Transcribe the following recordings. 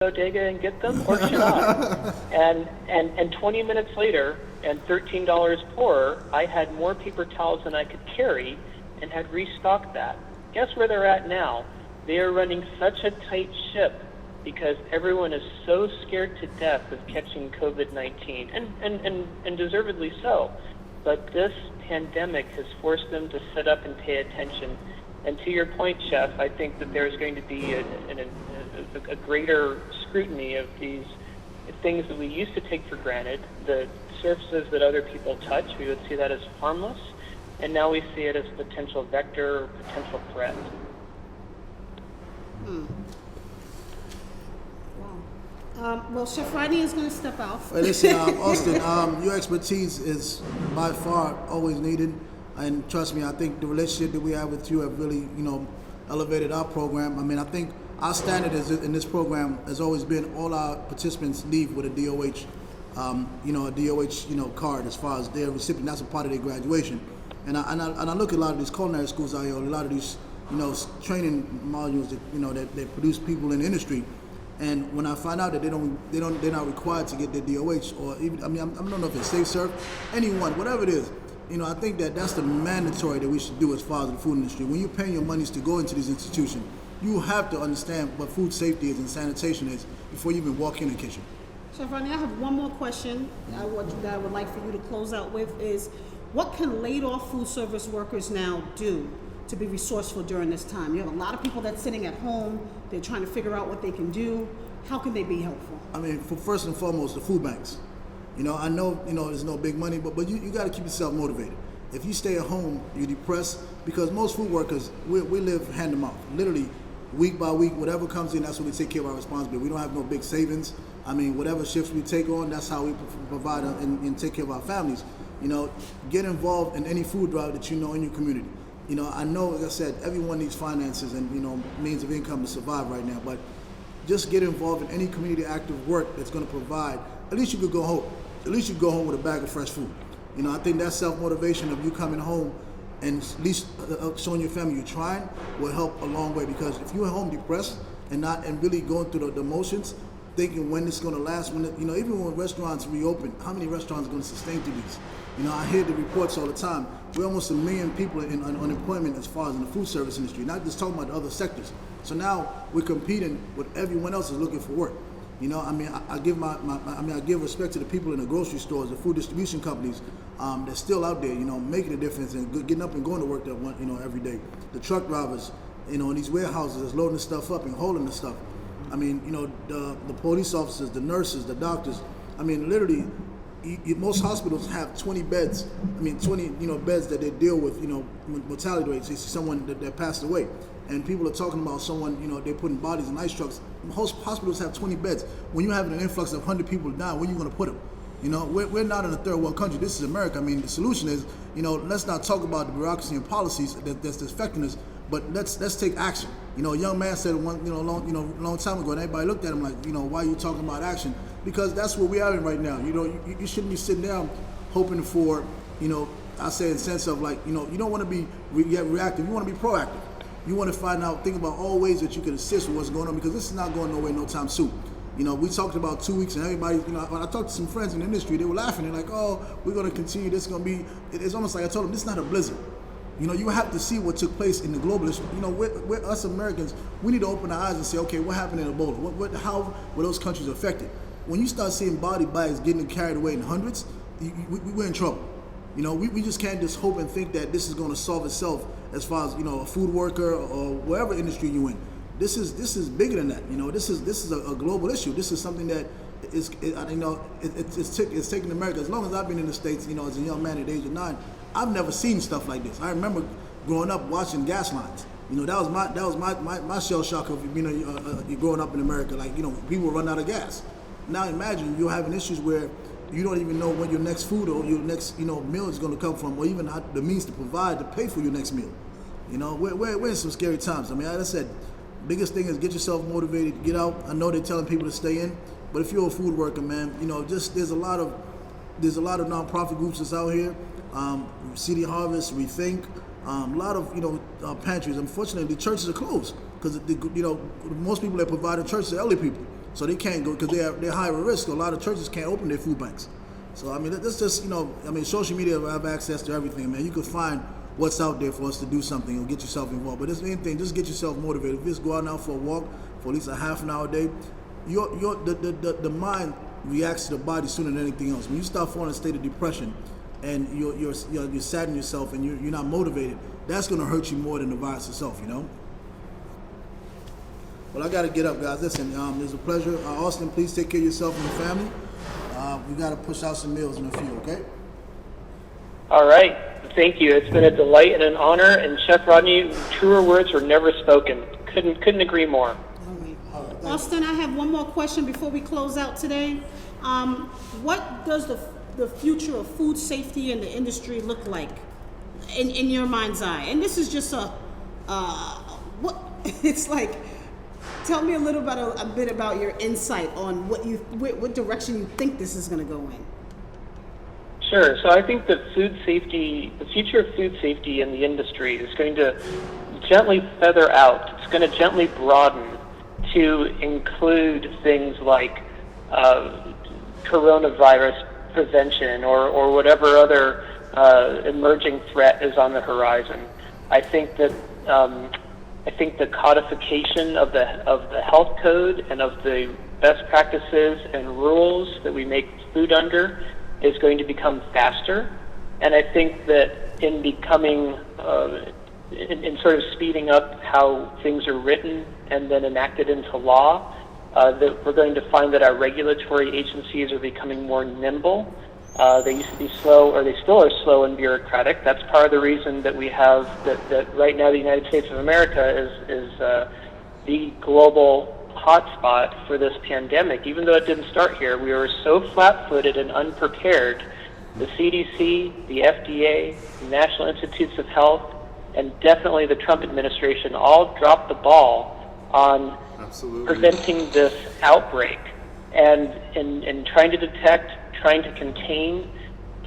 bodega and get them, or should I? And 20 minutes later, and $13 poorer, I had more paper towels than I could carry and had restocked that. Guess where they're at now? They are running such a tight ship because everyone is so scared to death of catching COVID-19, and deservedly so. But this pandemic has forced them to sit up and pay attention. And to your point, Chef, I think that there's going to be a greater scrutiny of these things that we used to take for granted, the surfaces that other people touch. We would see that as harmless, and now we see it as a potential vector or potential threat. Wow. Well, Chef Rodney is going to step out. Hey, listen, Austin, your expertise is by far always needed. And trust me, I think the relationship that we have with you have really, elevated our program. I mean, I think our standard in this program has always been all our participants leave with a DOH, a DOH, card as far as their recipient. That's a part of their graduation. And I look at a lot of these culinary schools out here, a lot of these, training modules that they produce people in the industry. And when I find out that they're not required to get their DOH, or even, I don't know if it's safe serve, anyone, whatever it is. I think that's the mandatory that we should do as far as the food industry. When you're paying your monies to go into these institutions, you have to understand what food safety is and sanitation is before you even walk in the kitchen. Chef Rodney, I have one more question that I would like for you to close out with is, what can laid off food service workers now do to be resourceful during this time? You have a lot of people that's sitting at home, they're trying to figure out what they can do. How can they be helpful? I mean, first and foremost, the food banks. I know, there's no big money, but you got to keep yourself motivated. If you stay at home, you're depressed, because most food workers, we live hand to mouth. Literally, week by week, whatever comes in, that's what we take care of our responsibility. We don't have no big savings. I mean, whatever shifts we take on, that's how we provide and take care of our families. Get involved in any food drive that in your community. I know, like I said, everyone needs finances and, means of income to survive right now, but just get involved in any community active work that's going to provide. At least you could go home. At least you go home with a bag of fresh food. I think that self-motivation of you coming home and at least showing your family you're trying will help a long way, because if you're at home depressed and really going through the motions, thinking when it's going to last, even when restaurants reopen, how many restaurants are going to sustain through these? I hear the reports all the time. We're almost 1 million people in unemployment as far as in the food service industry, not just talking about the other sectors. So now we're competing with everyone else is looking for work. I give respect to the people in the grocery stores, the food distribution companies that's still out there, making a difference and getting up and going to work every day. The truck drivers, in these warehouses that's loading the stuff up and holding the stuff. The police officers, the nurses, the doctors. Literally, most hospitals have 20 beds. 20 beds that they deal with, mortality rates. They see someone that passed away. And people are talking about someone, they're putting bodies in ice trucks. Most hospitals have 20 beds. When you have an influx of 100 people down, where are you going to put them? We're not in a third world country. This is America. The solution is, let's not talk about the bureaucracy and policies that's affecting us, but let's take action. A young man said long time ago, and everybody looked at him like, why are you talking about action? Because that's where we are in right now. You shouldn't be sitting down hoping for, I say in the sense of like, you don't want to be reactive. You want to be proactive. You want to find out, think about all ways that you can assist with what's going on, because this is not going nowhere no time soon. We talked about 2 weeks, and everybody, when I talked to some friends in the industry, they were laughing. They're like, oh, we're going to continue. This is going to be, it's almost like I told them, this is not a blizzard. You have to see what took place in the globalist. We're us Americans, we need to open our eyes and say, okay, what happened in Ebola? How were those countries affected? When you start seeing body bags getting carried away in hundreds, we're in trouble. We just can't just hope and think that this is going to solve itself as far as, a food worker or whatever industry you're in. This is bigger than that. This is a global issue. This is something that it's taken America. As long as I've been in the States, as a young man at the age of 9, I've never seen stuff like this. I remember growing up watching gas lines. That was my shell shock of growing up in America. Like, people run out of gas. Now imagine you're having issues where you don't even know when your next food or your next meal is going to come from, or even the means to provide to pay for your next meal. We're in some scary times. Like I said, biggest thing is get yourself motivated, get out. I know they're telling people to stay in, but if you're a food worker, man, there's a lot of nonprofit groups that's out here. City Harvest, Rethink, a lot of pantries. Unfortunately, the churches are closed because most people that provide in churches are elderly people. so they can't go because they're higher risk. A lot of churches can't open their food banks. So I mean, that's just social media have access to everything, man. You can find what's out there for us to do something and get yourself involved. But this main thing, just get yourself motivated. Just go out now for a walk for at least a half an hour a day. The mind reacts to the body sooner than anything else. When you start falling in a state of depression and you're sad in yourself and you're not motivated, that's going to hurt you more than the virus itself, Well, I got to get up, guys. Listen, it was a pleasure. Austin, please take care of yourself and your family. We got to push out some meals in a few, okay? All right. Thank you. It's been a delight and an honor. And Chef Rodney, truer words were never spoken. Couldn't agree more. All right. Austin, I have one more question before we close out today. What does the future of food safety in the industry look like in your mind's eye? And this is just what it's like. Tell me a bit about your insight on what direction you think this is going to go in. Sure. So I think that the future of food safety in the industry is going to gently feather out. It's going to gently broaden to include things like coronavirus prevention or whatever other emerging threat is on the horizon. I think that the codification of the health code and of the best practices and rules that we make food under is going to become faster. And I think that in becoming, in sort of speeding up how things are written and then enacted into law, that we're going to find that our regulatory agencies are becoming more nimble. They used to be slow, or they still are slow and bureaucratic. That's part of the reason that we have that right now the United States of America is the global hotspot for this pandemic. Even though it didn't start here, we were so flat-footed and unprepared. The CDC, the FDA, the National Institutes of Health, and definitely the Trump administration all dropped the ball on preventing this outbreak and trying to detect, trying to contain,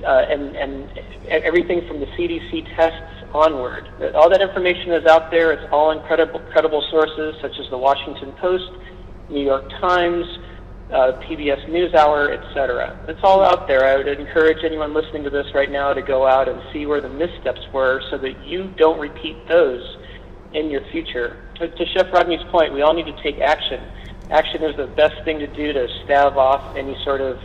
and everything from the CDC tests onward. All that information is out there. It's all in credible sources such as the Washington Post, New York Times, PBS NewsHour, etc. It's all out there. I would encourage anyone listening to this right now to go out and see where the missteps were so that you don't repeat those in your future. To Chef Rodney's point, we all need to take action. Action is the best thing to do to stave off any sort of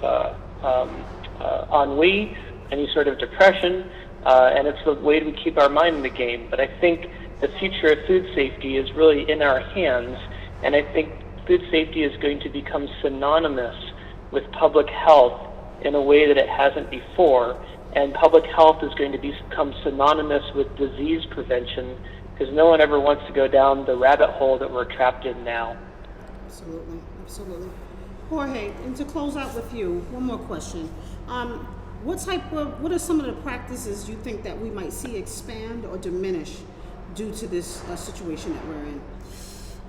ennui, any sort of depression, and it's the way we keep our mind in the game. But I think the future of food safety is really in our hands, and I think food safety is going to become synonymous with public health in a way that it hasn't before, and public health is going to become synonymous with disease prevention, because no one ever wants to go down the rabbit hole that we're trapped in now. Absolutely, absolutely. Jorge, and to close out with you, one more question. What are some of the practices you think that we might see expand or diminish due to this situation that we're in?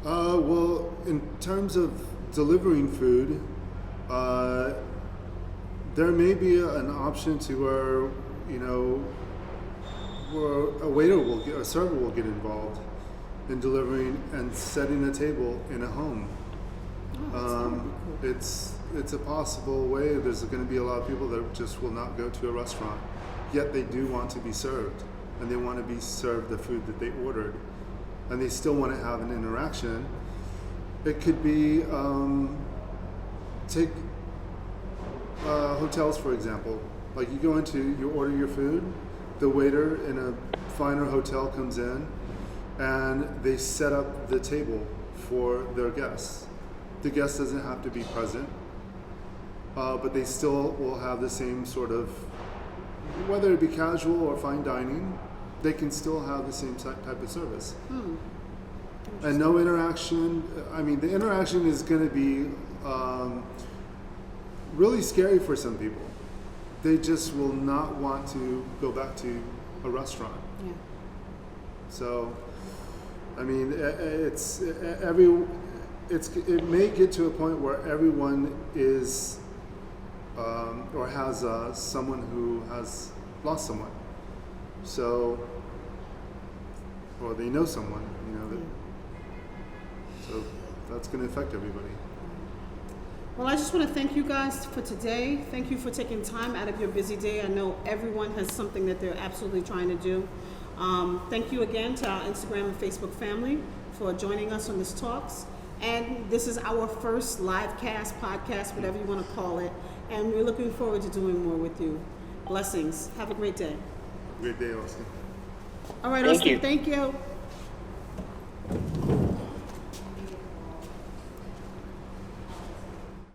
Well, in terms of delivering food, there may be an option to where a server will get involved in delivering and setting a table in a home. It's a possible way. There's going to be a lot of people that just will not go to a restaurant, yet they do want to be served, and they want to be served the food that they ordered, and they still want to have an interaction. It could be, take hotels for example. Like you order your food, the waiter in a finer hotel comes in, and they set up the table for their guests. The guest doesn't have to be present, but they still will have the same sort of, whether it be casual or fine dining, they can still have the same type of service. And no interaction. I mean, the interaction is going to be really scary for some people. They just will not want to go back to a restaurant. Yeah. So, I mean, it may get to a point where everyone is or has someone who has lost someone. So, or they know someone, so that's going to affect everybody. Well, I just want to thank you guys for today. Thank you for taking time out of your busy day. I know everyone has something that they're absolutely trying to do. Thank you again to our Instagram and Facebook family for joining us on this talks. And this is our first live cast, podcast, whatever you want to call it. And we're looking forward to doing more with you. Blessings. Have a great day. Great day, Austin. All right, Thank Austin, you. thank you.